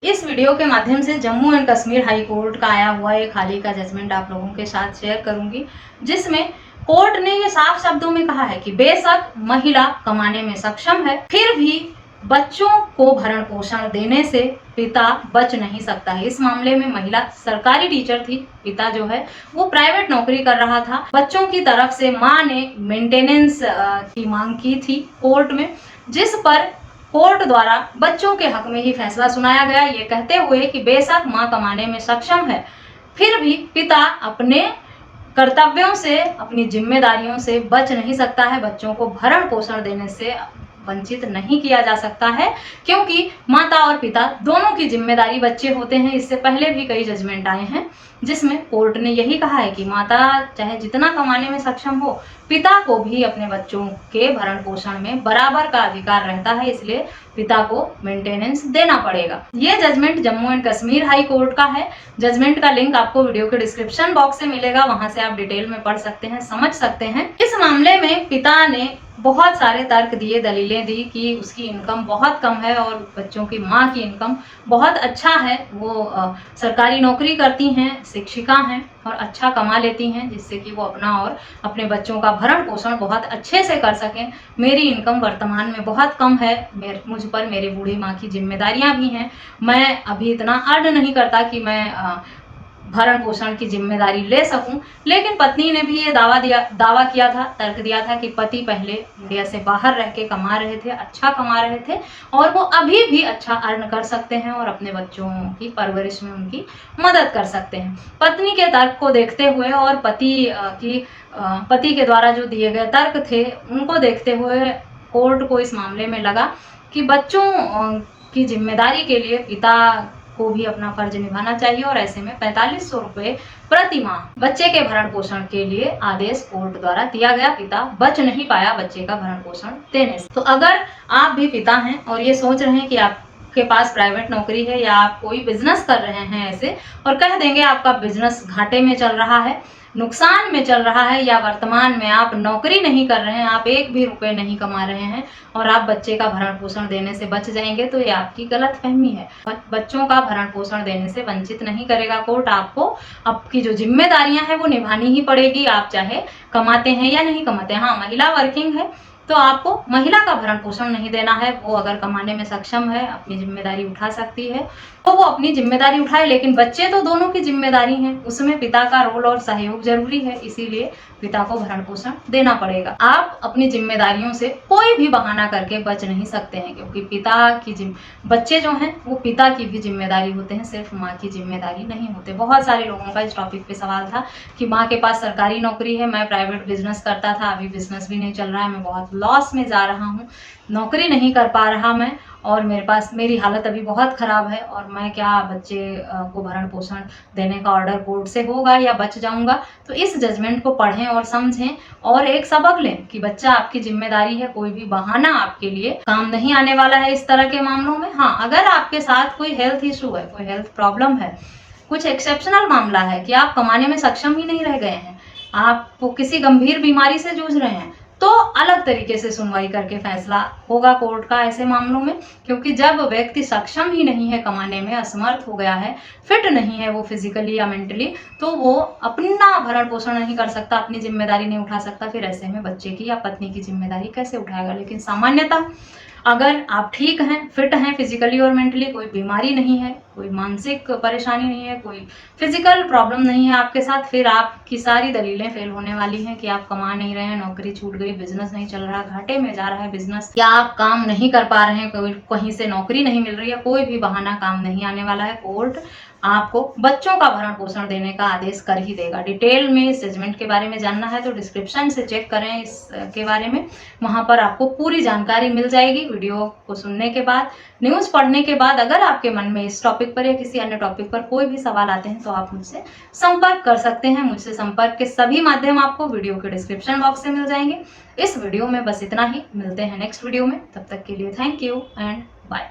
इस वीडियो के माध्यम से Jammu and Kashmir high court का आया हुआ एक हाल ही का जजमेंट आप लोगों के साथ शेयर करूंगी, जिसमें कोर्ट ने ये साफ शब्दों में कहा है कि बेशक महिला कमाने में सक्षम है, फिर भी बच्चों को भरण पोषण देने से पिता बच नहीं सकता है। इस मामले में महिला सरकारी टीचर थी, पिता जो है वो प्राइवेट नौकरी कर रहा था। बच्चों की तरफ से मां ने मेंटेनेंस की मांग की थी कोर्ट में, जिस पर कोर्ट द्वारा बच्चों के हक में ही फैसला सुनाया गया, ये कहते हुए कि बेशक मां कमाने में सक्षम है, फिर भी पिता अपने कर्तव्यों से, अपनी जिम्मेदारियों से बच नहीं सकता है। बच्चों को भरण पोषण देने से वंचित नहीं किया जा सकता है, क्योंकि माता और पिता दोनों की जिम्मेदारी बच्चे होते हैं। इससे पहले भी कई जजमेंट आए हैं जिसमें कोर्ट ने यही कहा है कि माता चाहे जितना कमाने में सक्षम हो, पिता को भी अपने बच्चों के भरण पोषण में बराबर का अधिकार रहता है, इसलिए पिता को मेंटेनेंस देना पड़ेगा। ये judgment Jammu and Kashmir high court का है। जजमेंट का लिंक आपको वीडियो के डिस्क्रिप्शन बॉक्स से मिलेगा, वहां से आप डिटेल में पढ़ सकते हैं, समझ सकते हैं। इस मामले में पिता ने बहुत सारे तर्क दिए, दलीलें दी कि उसकी इनकम बहुत कम है और बच्चों की माँ की इनकम बहुत अच्छा है। वो सरकारी नौकरी करती हैं, शिक्षिका हैं और अच्छा कमा लेती हैं, जिससे कि वो अपना और अपने बच्चों का भरण पोषण बहुत अच्छे से कर सकें। मेरी इनकम वर्तमान में बहुत कम है, मुझ पर मेरी बूढ़ी माँ की जिम्मेदारियां भी हैं। मैं अभी इतना अर्न नहीं करता कि मैं भरण पोषण की जिम्मेदारी ले सकूं। लेकिन पत्नी ने भी ये दावा किया था, तर्क दिया था कि पति पहले इंडिया से बाहर रह के कमा रहे थे, अच्छा कमा रहे थे और वो अभी भी अच्छा अर्न कर सकते हैं और अपने बच्चों की परवरिश में उनकी मदद कर सकते हैं। पत्नी के तर्क को देखते हुए और पति के द्वारा जो दिए गए तर्क थे उनको देखते हुए कोर्ट को इस मामले में लगा कि बच्चों की जिम्मेदारी के लिए पिता को भी अपना फर्ज निभाना चाहिए और ऐसे में 4500 रुपए प्रति माह बच्चे के भरण पोषण के लिए आदेश कोर्ट द्वारा दिया गया। पिता बच नहीं पाया बच्चे का भरण पोषण देने से। तो अगर आप भी पिता हैं और ये सोच रहे हैं कि आपके पास प्राइवेट नौकरी है या आप कोई बिजनेस कर रहे हैं ऐसे, और कह देंगे आपका बिजनेस घाटे में चल रहा है, नुकसान में चल रहा है, या वर्तमान में आप नौकरी नहीं कर रहे हैं, आप एक भी रुपए नहीं कमा रहे हैं और आप बच्चे का भरण पोषण देने से बच जाएंगे, तो ये आपकी गलत फहमी है। बच्चों का भरण पोषण देने से वंचित नहीं करेगा कोर्ट। आपको आपकी जो जिम्मेदारियां हैं वो निभानी ही पड़ेगी, आप चाहे कमाते हैं या नहीं कमाते। हाँ, महिला वर्किंग है तो आपको महिला का भरण पोषण नहीं देना है। वो अगर कमाने में सक्षम है, अपनी जिम्मेदारी उठा सकती है, तो वो अपनी जिम्मेदारी उठाए। लेकिन बच्चे तो दोनों की जिम्मेदारी है, उसमें पिता का रोल और सहयोग जरूरी है, इसीलिए पिता को भरण पोषण देना पड़ेगा। आप अपनी जिम्मेदारियों से कोई भी बहाना करके बच नहीं सकते हैं, क्योंकि बच्चे जो हैं वो पिता की भी जिम्मेदारी होते हैं, सिर्फ माँ की जिम्मेदारी नहीं होते। बहुत सारे लोगों का इस टॉपिक पे सवाल था कि माँ के पास सरकारी नौकरी है, मैं प्राइवेट बिजनेस करता था, अभी बिजनेस भी नहीं चल रहा है, मैं बहुत लॉस में जा रहा हूँ, नौकरी नहीं कर पा रहा मैं, और मेरी हालत अभी बहुत ख़राब है और मैं क्या बच्चे को भरण पोषण देने का ऑर्डर कोर्ट से होगा या बच जाऊंगा। तो इस जजमेंट को पढ़ें और समझें और एक सबक लें कि बच्चा आपकी जिम्मेदारी है, कोई भी बहाना आपके लिए काम नहीं आने वाला है इस तरह के मामलों में। हाँ, अगर आपके साथ कोई हेल्थ इशू है, कोई हेल्थ प्रॉब्लम है, कुछ एक्सेप्शनल मामला है कि आप कमाने में सक्षम ही नहीं रह गए हैं, आप किसी गंभीर बीमारी से जूझ रहे हैं, तो अलग तरीके से सुनवाई करके फैसला होगा कोर्ट का ऐसे मामलों में। क्योंकि जब व्यक्ति सक्षम ही नहीं है कमाने में, असमर्थ हो गया है, फिट नहीं है वो फिजिकली या मेंटली, तो वो अपना भरण पोषण नहीं कर सकता, अपनी जिम्मेदारी नहीं उठा सकता, फिर ऐसे में बच्चे की या पत्नी की जिम्मेदारी कैसे उठाएगा। लेकिन सामान्यतः अगर आप ठीक हैं, फिट हैं फिजिकली और मेंटली, कोई बीमारी नहीं है, कोई मानसिक परेशानी नहीं है, कोई फिजिकल प्रॉब्लम नहीं है आपके साथ, फिर आपकी सारी दलीलें फेल होने वाली हैं कि आप कमा नहीं रहे हैं, नौकरी छूट गई, बिजनेस नहीं चल रहा, घाटे में जा रहा है बिजनेस, या आप काम नहीं कर पा रहे हैं, कहीं से नौकरी नहीं मिल रही है, कोई भी बहाना काम नहीं आने वाला है। कोर्ट आपको बच्चों का भरण पोषण देने का आदेश कर ही देगा। डिटेल में इस जजमेंट के बारे में जानना है तो डिस्क्रिप्शन से चेक करें इसके बारे में, वहां पर आपको पूरी जानकारी मिल जाएगी। वीडियो को सुनने के बाद, न्यूज़ पढ़ने के बाद अगर आपके मन में इस टॉपिक पर या किसी अन्य टॉपिक पर कोई भी सवाल आते हैं तो आप मुझसे संपर्क कर सकते हैं। मुझसे संपर्क के सभी माध्यम आपको वीडियो के डिस्क्रिप्शन बॉक्स से मिल जाएंगे। इस वीडियो में बस इतना ही, मिलते हैं नेक्स्ट वीडियो में, तब तक के लिए थैंक यू एंड बाय।